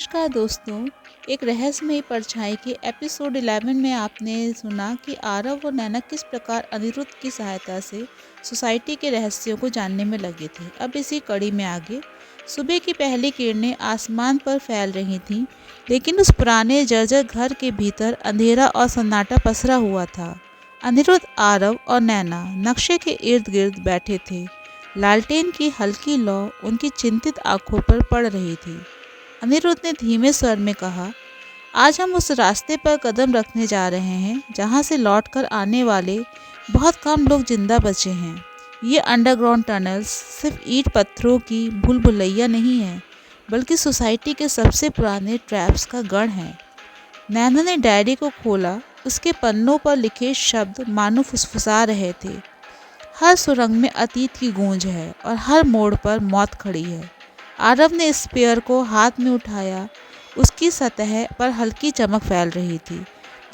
नमस्कार दोस्तों। एक रहस्यमयी परछाई के एपिसोड 11 में आपने सुना कि आरव और नैना किस प्रकार अनिरुद्ध की सहायता से सोसाइटी के रहस्यों को जानने में लगे थे। अब इसी कड़ी में आगे सुबह की पहली किरणें आसमान पर फैल रही थीं, लेकिन उस पुराने जर्जर घर के भीतर अंधेरा और सन्नाटा पसरा हुआ था। अनिरुद्ध, आरव और नैना नक्शे के इर्द गिर्द बैठे थे। लालटेन की हल्की लौ उनकी चिंतित आंखों पर पड़ रही थी। अनिरुद्ध ने धीमे स्वर में कहा, आज हम उस रास्ते पर कदम रखने जा रहे हैं जहां से लौटकर आने वाले बहुत कम लोग जिंदा बचे हैं। ये अंडरग्राउंड टनल्स सिर्फ ईंट पत्थरों की भूल भुलैया नहीं है, बल्कि सोसाइटी के सबसे पुराने ट्रैप्स का गढ़ है। नैना ने डायरी को खोला। उसके पन्नों पर लिखे शब्द मानो फुसफुसा रहे थे। हर सुरंग में अतीत की गूंज है और हर मोड़ पर मौत खड़ी है। आरव ने स्पेयर को हाथ में उठाया। उसकी सतह पर हल्की चमक फैल रही थी,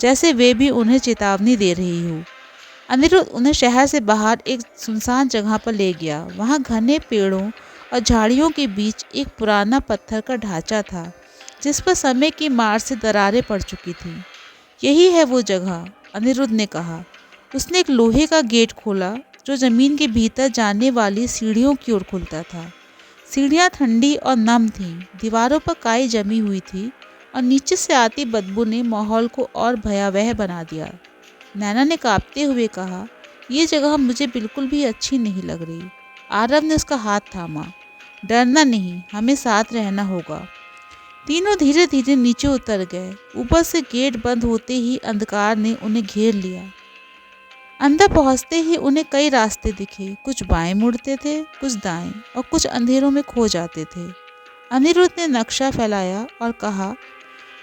जैसे वे भी उन्हें चेतावनी दे रही हो। अनिरुद्ध उन्हें शहर से बाहर एक सुनसान जगह पर ले गया। वहां घने पेड़ों और झाड़ियों के बीच एक पुराना पत्थर का ढांचा था, जिस पर समय की मार से दरारें पड़ चुकी थीं। यही है वो जगह, अनिरुद्ध ने कहा। उसने एक लोहे का गेट खोला जो जमीन के भीतर जाने वाली सीढ़ियों की ओर खुलता था। सीढ़ियाँ ठंडी और नम थीं, दीवारों पर काई जमी हुई थी और नीचे से आती बदबू ने माहौल को और भयावह बना दिया। नैना ने कांपते हुए कहा, ये जगह मुझे बिल्कुल भी अच्छी नहीं लग रही। आरव ने उसका हाथ थामा। डरना नहीं, हमें साथ रहना होगा। तीनों धीरे धीरे नीचे उतर गए। ऊपर से गेट बंद होते ही अंधकार ने उन्हें घेर लिया। अंदर पहुंचते ही उन्हें कई रास्ते दिखे। कुछ बाएं मुड़ते थे, कुछ दाएं और कुछ अंधेरों में खो जाते थे। अनिरुद्ध ने नक्शा फैलाया और कहा,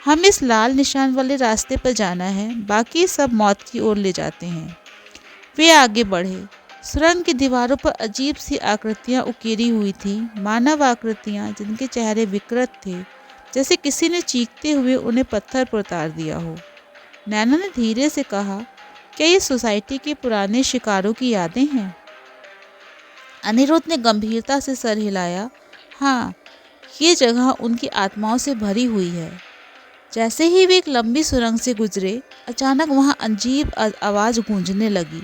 हम इस लाल निशान वाले रास्ते पर जाना है, बाकी सब मौत की ओर ले जाते हैं। वे आगे बढ़े। सुरंग की दीवारों पर अजीब सी आकृतियां उकेरी हुई थीं, मानव आकृतियां जिनके चेहरे विकृत थे, जैसे किसी ने चीखते हुए उन्हें पत्थर पर उतार दिया हो। नैना ने धीरे से कहा, क्या ये सोसाइटी के पुराने शिकारों की यादें हैं? अनिरुद्ध ने गंभीरता से सर हिलाया। हाँ, ये जगह उनकी आत्माओं से भरी हुई है। जैसे ही वे एक लंबी सुरंग से गुजरे, अचानक वहाँ अजीब आवाज़ गूंजने लगी।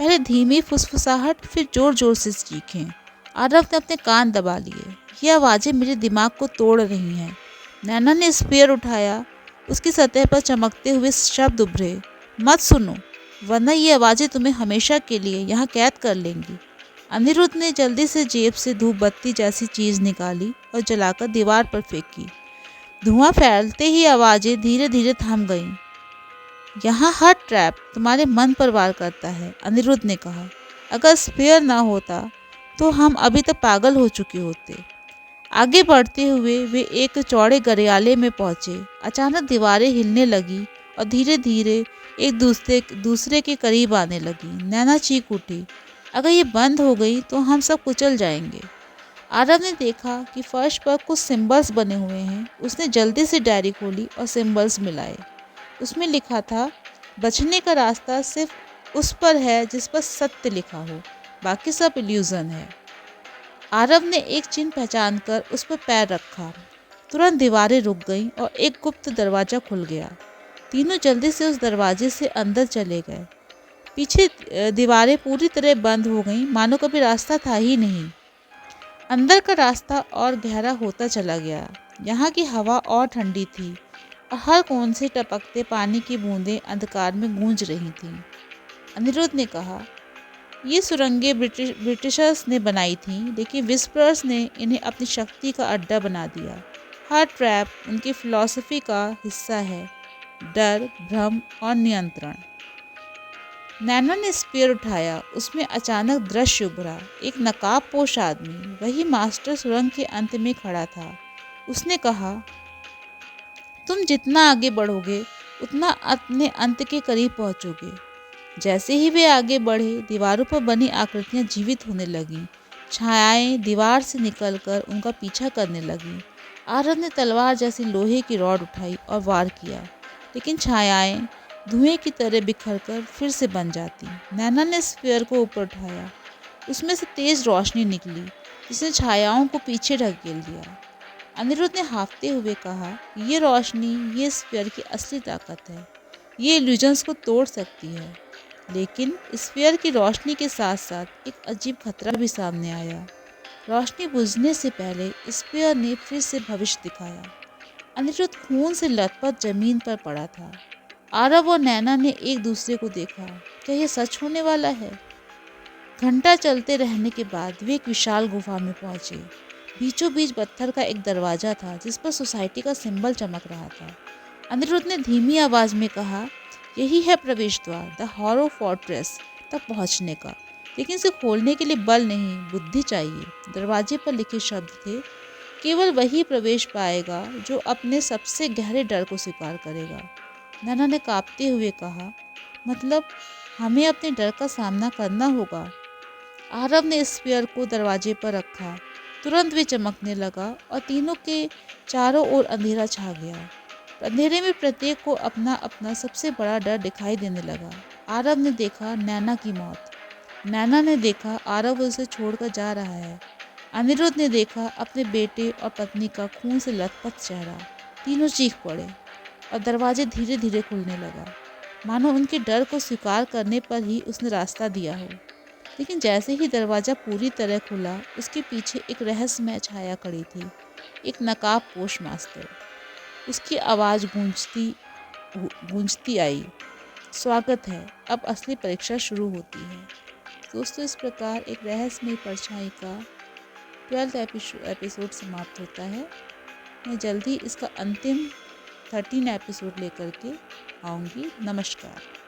पहले धीमी फुसफुसाहट, फिर जोर जोर से चीखें। आरव ने अपने कान दबा लिए। ये आवाज़ें मेरे दिमाग को तोड़ रही हैं। नैना ने स्पेयर उठाया। उसकी सतह पर चमकते हुए शब्द उभरे, मत सुनो, वरना ये आवाज़ें तुम्हें हमेशा के लिए यहाँ कैद कर लेंगी। अनिरुद्ध ने जल्दी से जेब से धूप बत्ती जैसी चीज़ निकाली और जलाकर दीवार पर फेंकी। धुआं फैलते ही आवाज़ें धीरे धीरे थम गईं। यहाँ हर ट्रैप तुम्हारे मन पर वार करता है, अनिरुद्ध ने कहा। अगर स्पेयर ना होता तो हम अभी तक पागल हो चुके होते। आगे बढ़ते हुए वे एक चौड़े गरियाले में पहुंचे। अचानक दीवारें हिलने लगी और धीरे धीरे एक दूसरे के करीब आने लगी। नैना चीख उठी, अगर ये बंद हो गई तो हम सब कुचल जाएंगे। आरव ने देखा कि फर्श पर कुछ सिंबल्स बने हुए हैं। उसने जल्दी से डायरी खोली और सिंबल्स मिलाए। उसमें लिखा था, बचने का रास्ता सिर्फ उस पर है जिस पर सत्य लिखा हो, बाकी सब इल्यूजन है। आरव ने एक चिन्ह पहचान कर उस पर पैर रखा। तुरंत दीवारें रुक गईं और एक गुप्त दरवाज़ा खुल गया। तीनों जल्दी से उस दरवाजे से अंदर चले गए। पीछे दीवारें पूरी तरह बंद हो गईं, मानो कभी रास्ता था ही नहीं। अंदर का रास्ता और गहरा होता चला गया। यहाँ की हवा और ठंडी थी और हर कोन से टपकते पानी की बूंदें अंधकार में गूंज रही थीं। अनिरुद्ध ने कहा, ये सुरंगें ब्रिटिशर्स ने बनाई थीं, लेकिन विस्परर्स ने इन्हें अपनी शक्ति का अड्डा बना दिया। हर ट्रैप उनकी फिलॉसफी का हिस्सा है, डर, भ्रम और नियंत्रण। नैना ने स्पेयर उठाया। उसमें अचानक दृश्य उभरा। एक नकाबपोश आदमी, वही मास्टर सुरंग के अंत में खड़ा था। उसने कहा, तुम जितना आगे बढ़ोगे उतना अपने अंत के करीब पहुंचोगे। जैसे ही वे आगे बढ़े, दीवारों पर बनी आकृतियां जीवित होने लगीं। छायाएं दीवार से निकलकर उनका पीछा करने लगीं। आरव ने तलवार जैसी लोहे की रॉड उठाई और वार किया, लेकिन छायाएं धुएं की तरह बिखरकर फिर से बन जाती। नैना ने स्फीयर को ऊपर उठाया। उसमें से तेज रोशनी निकली, जिसने छायाओं को पीछे ढकेल दिया। अनिरुद्ध ने हाँफते हुए कहा, ये रोशनी, ये स्फीयर की असली ताकत है। ये इल्यूजन्स को तोड़ सकती है। लेकिन स्फीयर की रोशनी के साथ साथ एक अजीब खतरा भी सामने आया। रोशनी बुझने से पहले स्फीयर ने फिर से भविष्य दिखाया। अनिरुद्ध खून से लथपथ जमीन पर पड़ा था। आरव और नैना ने एक दूसरे को देखा। क्या यह सच होने वाला है? घंटा चलते रहने के बाद वे एक विशाल गुफा में पहुंचे। बीचों बीच पत्थर का एक दरवाजा था जिस पर सोसाइटी का सिंबल चमक रहा था। अनिरुद्ध ने धीमी आवाज में कहा, यही है प्रवेश द्वार, द हॉरो फोर्ट्रेस तक पहुंचने का। लेकिन इसे खोलने के लिए बल नहीं, बुद्धि चाहिए। दरवाजे पर लिखे शब्द थे, केवल वही प्रवेश पाएगा जो अपने सबसे गहरे डर को स्वीकार करेगा। नैना ने कांपते हुए कहा, मतलब हमें अपने डर का सामना करना होगा। आरव ने स्फीयर को दरवाजे पर रखा। तुरंत वे चमकने लगा और तीनों के चारों ओर अंधेरा छा गया। अंधेरे में प्रत्येक को अपना अपना सबसे बड़ा डर दिखाई देने लगा। आरव ने देखा नैना की मौत। नैना ने देखा आरव उसे छोड़कर जा रहा है। अनिरुद्ध ने देखा अपने बेटे और पत्नी का खून से लथपथ चेहरा। तीनों चीख पड़े और दरवाजे धीरे धीरे खुलने लगा, मानो उनके डर को स्वीकार करने पर ही उसने रास्ता दिया हो। लेकिन जैसे ही दरवाज़ा पूरी तरह खुला, उसके पीछे एक रहस्यमय छाया खड़ी थी, एक नकाबपोश मास्टर। उसकी आवाज़ गूंजती आई, स्वागत है, अब असली परीक्षा शुरू होती है। दोस्तों, इस प्रकार एक रहस्यमय परछाई का 12th एपिसोड समाप्त होता है। मैं जल्दी इसका अंतिम 13 एपिसोड लेकर के आऊँगी। नमस्कार।